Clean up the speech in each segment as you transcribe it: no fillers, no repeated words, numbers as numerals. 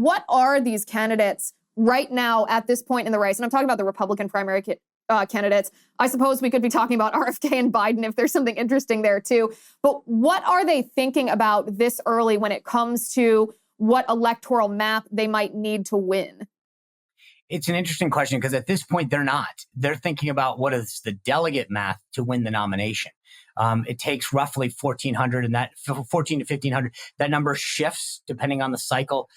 what are these candidates right now at this point in the race? And I'm talking about the Republican primary candidates. I suppose we could be talking about RFK and Biden if there's something interesting there too. But what are they thinking about this early when it comes to what electoral map they might need to win? It's an interesting question because at this point, they're not. They're thinking about what is the delegate math to win the nomination. It takes roughly 1,400 and that 14 to 1,500. That number shifts depending on the cycle.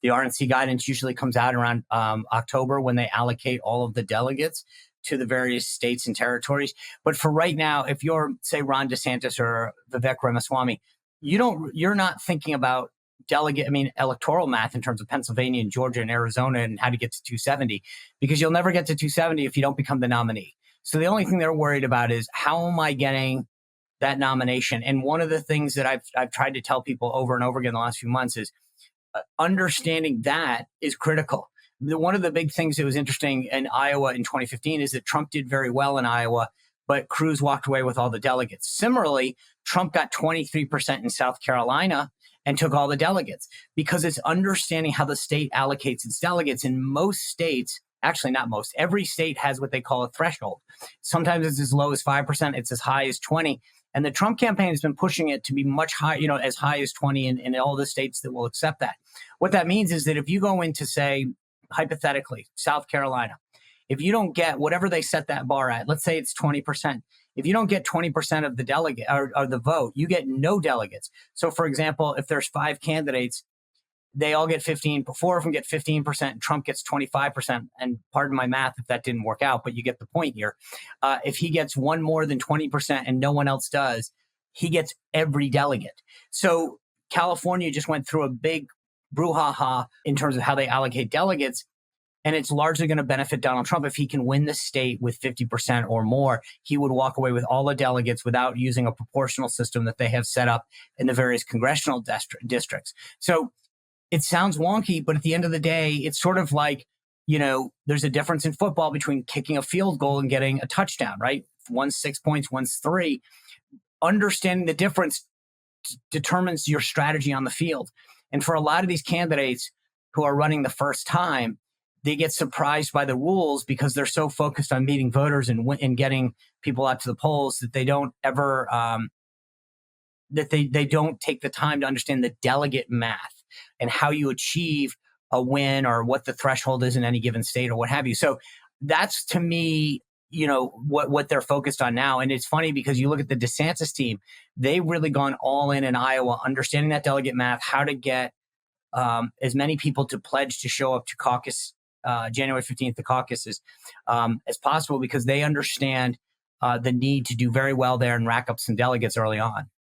The RNC guidance usually comes out around October when they allocate all of the delegates to the various states and territories. But for right now, if you're, say, Ron DeSantis or Vivek Ramaswamy, you're not thinking about electoral math in terms of Pennsylvania and Georgia and Arizona and how to get to 270, because you'll never get to 270 if you don't become the nominee. So the only thing they're worried about is how am I getting that nomination? And one of the things that I've tried to tell people over and over again the last few months is understanding that is critical. One of the big things that was interesting in Iowa in 2015 is that Trump did very well in Iowa, but Cruz walked away with all the delegates. Similarly, Trump got 23% in South Carolina and took all the delegates, because it's understanding how the state allocates its delegates. In most states, actually not most, every state has what they call a threshold. Sometimes it's as low as 5%, it's as high as 20%. And the Trump campaign has been pushing it to be much higher, as high as 20 in all the states that will accept that. What that means is that if you go into, say, hypothetically, South Carolina, if you don't get whatever they set that bar at, let's say it's 20%. If you don't get 20% of the delegate or the vote, you get no delegates. So, for example, if there's 5 candidates, they all get 15. 4 of them get 15%. Trump gets 25%. And pardon my math if that didn't work out, but you get the point here. If he gets one more than 20% and no one else does, he gets every delegate. So California just went through a big brouhaha in terms of how they allocate delegates. And it's largely going to benefit Donald Trump. If he can win the state with 50% or more, he would walk away with all the delegates without using a proportional system that they have set up in the various congressional districts. So it sounds wonky, but at the end of the day, it's sort of like, there's a difference in football between kicking a field goal and getting a touchdown, right? One's 6 points, one's 3. Understanding the difference determines your strategy on the field. And for a lot of these candidates who are running the first time, they get surprised by the rules because they're so focused on meeting voters and getting people out to the polls that they don't ever they don't take the time to understand the delegate math and how you achieve a win or what the threshold is in any given state or what have you. So that's, to me, what they're focused on now. And it's funny because you look at the DeSantis team, they've really gone all in Iowa, understanding that delegate math, how to get as many people to pledge to show up to caucus January 15th, the caucuses, as possible, because they understand the need to do very well there and rack up some delegates early on.